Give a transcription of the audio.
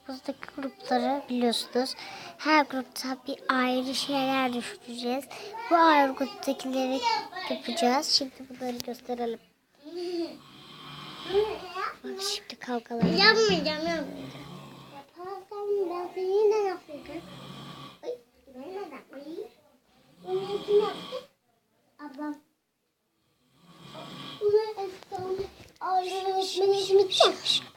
Buradaki grupları biliyorsunuz. Her grupta bir ayrı şeyler düşüreceğiz. Bu ayrı gruptakileri yapacağız. Şimdi bunları gösterelim. Bak şimdi kavgalar. Yapmayacağım. Yaparsam ben seni de yapacağım. Ay, ben de yapmayayım. Bunu kim yaptı? Ablam. Bunu Esra'nın öğretmeni kim yaptı?